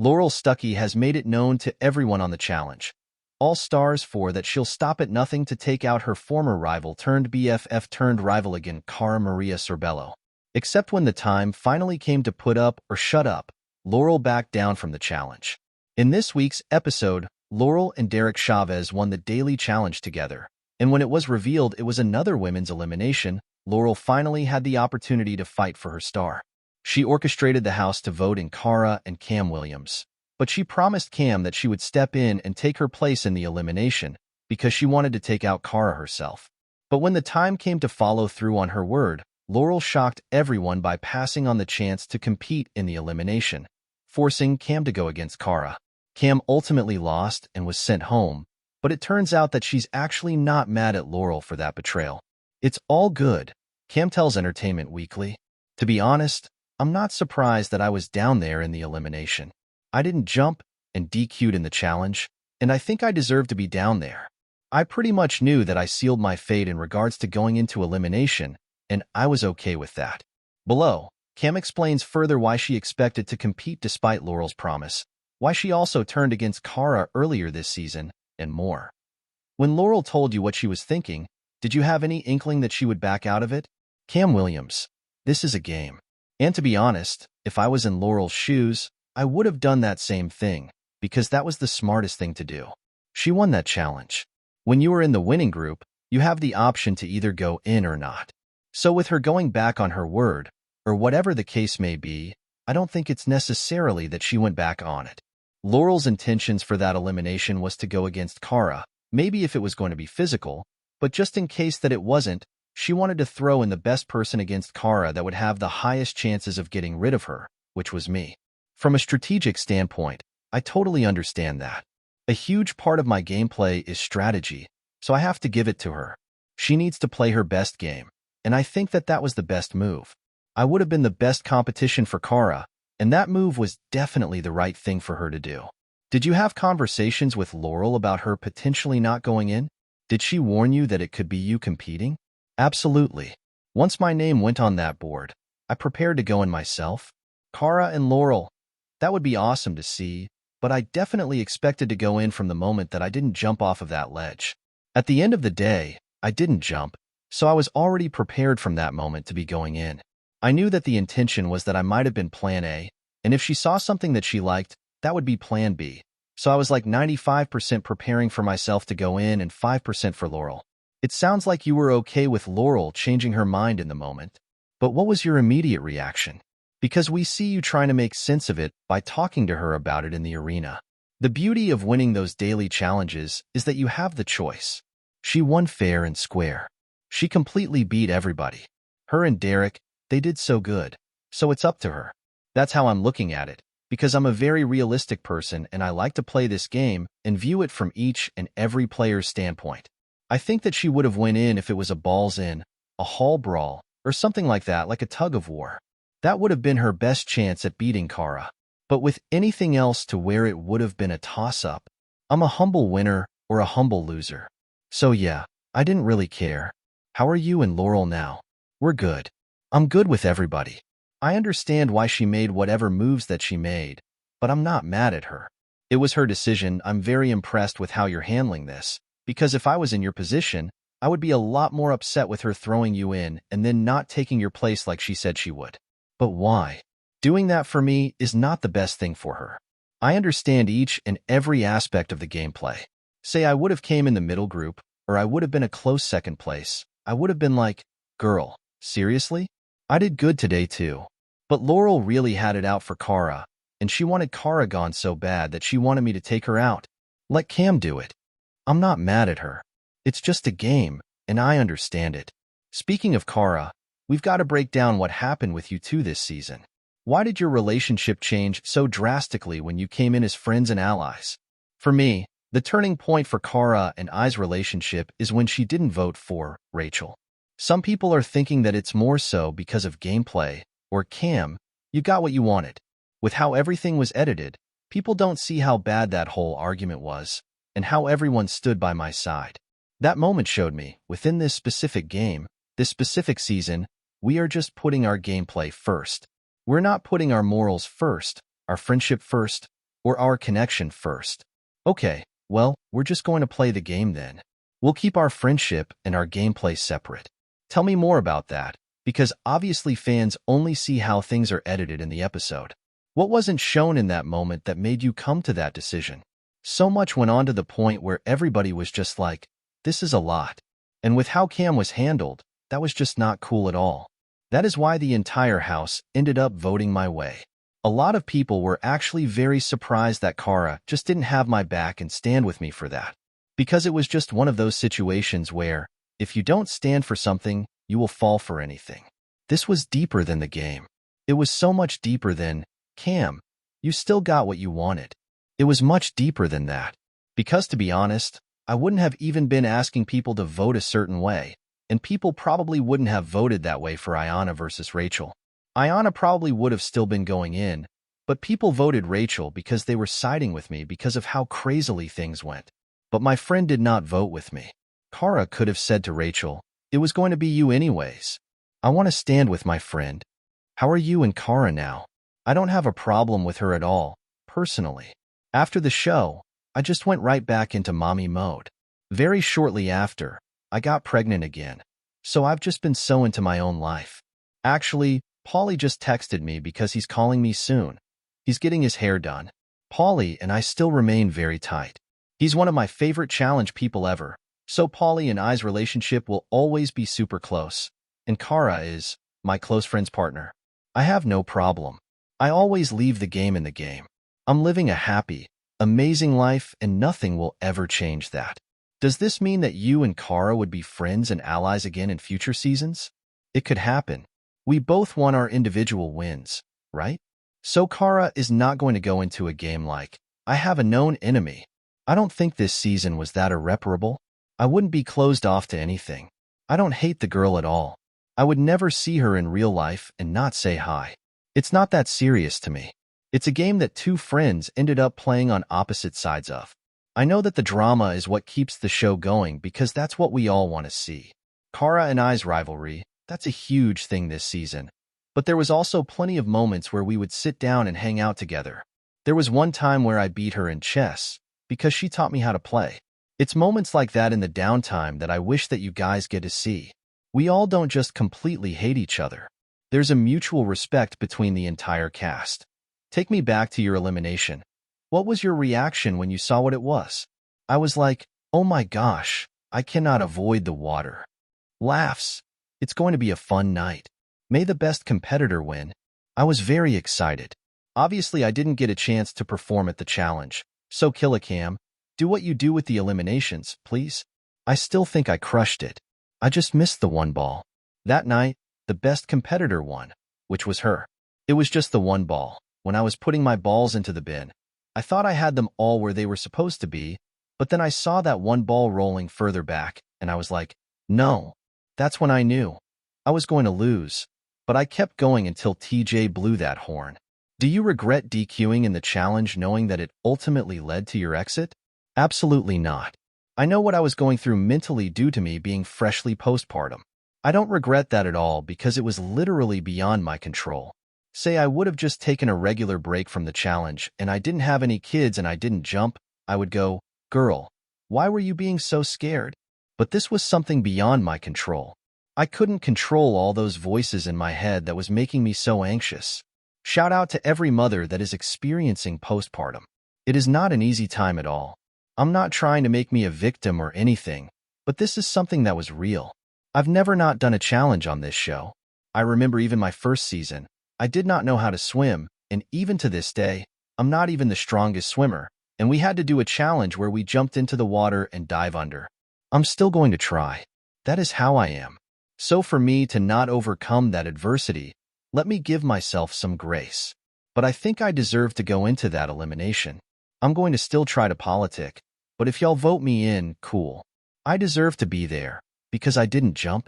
Laurel Stuckey has made it known to everyone on the challenge, all stars 4, that she'll stop at nothing to take out her former rival turned BFF turned rival again, Cara Maria Sorbello. Except when the time finally came to put up or shut up, Laurel backed down from the challenge. In this week's episode, Laurel and Derek Chavez won the daily challenge together, and when it was revealed it was another women's elimination, Laurel finally had the opportunity to fight for her star. She orchestrated the house to vote in Cara and Cam Williams, but she promised Cam that she would step in and take her place in the elimination because she wanted to take out Cara herself. But when the time came to follow through on her word, Laurel shocked everyone by passing on the chance to compete in the elimination, forcing Cam to go against Cara. Cam ultimately lost and was sent home, but it turns out that she's actually not mad at Laurel for that betrayal. "It's all good," Cam tells Entertainment Weekly. "To be honest, I'm not surprised that I was down there in the elimination. I didn't jump and DQ'd in the challenge, and I think I deserve to be down there. I pretty much knew that I sealed my fate in regards to going into elimination, and I was okay with that." Below, Cam explains further why she expected to compete despite Laurel's promise, why she also turned against Cara earlier this season, and more. "When Laurel told you what she was thinking, did you have any inkling that she would back out of it?" Cam Williams: "This is a game. And to be honest, if I was in Laurel's shoes, I would have done that same thing, because that was the smartest thing to do. She won that challenge. When you are in the winning group, you have the option to either go in or not. So with her going back on her word, or whatever the case may be, I don't think it's necessarily that she went back on it. Laurel's intentions for that elimination was to go against Cara, maybe if it was going to be physical, but just in case that it wasn't, she wanted to throw in the best person against Cara that would have the highest chances of getting rid of her, which was me. From a strategic standpoint, I totally understand that. A huge part of my gameplay is strategy, so I have to give it to her. She needs to play her best game, and I think that that was the best move. I would have been the best competition for Cara, and that move was definitely the right thing for her to do." Did you have conversations with Laurel about her potentially not going in? Did she warn you that it could be you competing? Absolutely. Once my name went on that board, I prepared to go in myself. Cara and Laurel, that would be awesome to see, but I definitely expected to go in from the moment that I didn't jump off of that ledge. At the end of the day, I didn't jump, so I was already prepared from that moment to be going in. I knew that the intention was that I might have been plan A, and if she saw something that she liked, that would be plan B. So I was like 95% preparing for myself to go in and 5% for Laurel. It sounds like you were okay with Laurel changing her mind in the moment. But what was your immediate reaction? Because we see you trying to make sense of it by talking to her about it in the arena. The beauty of winning those daily challenges is that you have the choice. She won fair and square. She completely beat everybody. Her and Derek, they did so good. So it's up to her. That's how I'm looking at it, because I'm a very realistic person and I like to play this game and view it from each and every player's standpoint. I think that she would have went in if it was a balls in, a hall brawl, or something like that, like a tug of war. That would have been her best chance at beating Cara. But with anything else to where it would have been a toss-up, I'm a humble winner or a humble loser. So yeah, I didn't really care. How are you and Laurel now? We're good. I'm good with everybody. I understand why she made whatever moves that she made, but I'm not mad at her. It was her decision. I'm very impressed with how you're handling this, because if I was in your position, I would be a lot more upset with her throwing you in and then not taking your place like she said she would. But why? Doing that for me is not the best thing for her. I understand each and every aspect of the gameplay. Say I would have came in the middle group, or I would have been a close second place. I would have been like, girl, seriously? I did good today too. But Laurel really had it out for Cara, and she wanted Cara gone so bad that she wanted me to take her out. Let Cam do it. I'm not mad at her. It's just a game, and I understand it. Speaking of Cara, we've got to break down what happened with you two this season. Why did your relationship change so drastically when you came in as friends and allies? For me, the turning point for Cara and I's relationship is when she didn't vote for Rachel. Some people are thinking that it's more so because of gameplay, or Cam, you got what you wanted. With how everything was edited, people don't see how bad that whole argument was, and how everyone stood by my side. That moment showed me, within this specific game, this specific season, we are just putting our gameplay first. We're not putting our morals first, our friendship first, or our connection first? Okay, well, we're just going to play the game then. We'll keep our friendship and our gameplay separate. Tell me more about that, because obviously fans only see how things are edited in the episode. What wasn't shown in that moment that made you come to that decision? So much went on to the point where everybody was just like, this is a lot. And with how Cam was handled, that was just not cool at all. That is why the entire house ended up voting my way. A lot of people were actually very surprised that Kara just didn't have my back and stand with me for that. Because it was just one of those situations where, if you don't stand for something, you will fall for anything. This was deeper than the game. It was so much deeper than, Cam, you still got what you wanted. It was much deeper than that. Because to be honest, I wouldn't have even been asking people to vote a certain way, and people probably wouldn't have voted that way for Ayanna versus Rachel. Ayanna probably would have still been going in, but people voted Rachel because they were siding with me because of how crazily things went. But my friend did not vote with me. Kara could have said to Rachel, it was going to be you anyways. I want to stand with my friend. How are you and Kara now? I don't have a problem with her at all, personally. After the show, I just went right back into mommy mode. Very shortly after, I got pregnant again. So I've just been so into my own life. Actually, Paulie just texted me because he's calling me soon. He's getting his hair done. Paulie and I still remain very tight. He's one of my favorite challenge people ever, so Paulie and I's relationship will always be super close. And Kara is my close friend's partner. I have no problem. I always leave the game in the game. I'm living a happy, amazing life and nothing will ever change that. Does this mean that you and Kara would be friends and allies again in future seasons? It could happen. We both won our individual wins, right? So Kara is not going to go into a game like, I have a known enemy. I don't think this season was that irreparable. I wouldn't be closed off to anything. I don't hate the girl at all. I would never see her in real life and not say hi. It's not that serious to me. It's a game that two friends ended up playing on opposite sides of. I know that the drama is what keeps the show going because that's what we all want to see. Kara and I's rivalry, that's a huge thing this season. But there was also plenty of moments where we would sit down and hang out together. There was one time where I beat her in chess because she taught me how to play. It's moments like that in the downtime that I wish that you guys get to see. We all don't just completely hate each other. There's a mutual respect between the entire cast. Take me back to your elimination. What was your reaction when you saw what it was? I was like, oh my gosh, I cannot avoid the water. Laughs. It's going to be a fun night. May the best competitor win. I was very excited. Obviously, I didn't get a chance to perform at the challenge. So Killicam, do what you do with the eliminations, please. I still think I crushed it. I just missed the one ball. That night, the best competitor won, which was her. It was just the one ball. When I was putting my balls into the bin, I thought I had them all where they were supposed to be, but then I saw that one ball rolling further back, and I was like, no. That's when I knew. I was going to lose, but I kept going until TJ blew that horn. Do you regret DQing in the challenge knowing that it ultimately led to your exit? Absolutely not. I know what I was going through mentally due to me being freshly postpartum. I don't regret that at all because it was literally beyond my control. Say I would have just taken a regular break from the challenge and I didn't have any kids and I didn't jump, I would go, girl, why were you being so scared? But this was something beyond my control. I couldn't control all those voices in my head that was making me so anxious. Shout out to every mother that is experiencing postpartum. It is not an easy time at all. I'm not trying to make me a victim or anything, but this is something that was real. I've never not done a challenge on this show. I remember even my first season, I did not know how to swim, and even to this day, I'm not even the strongest swimmer, and we had to do a challenge where we jumped into the water and dive under. I'm still going to try. That is how I am. So for me to not overcome that adversity, let me give myself some grace. But I think I deserve to go into that elimination. I'm going to still try to politic, but if y'all vote me in, cool. I deserve to be there, because I didn't jump.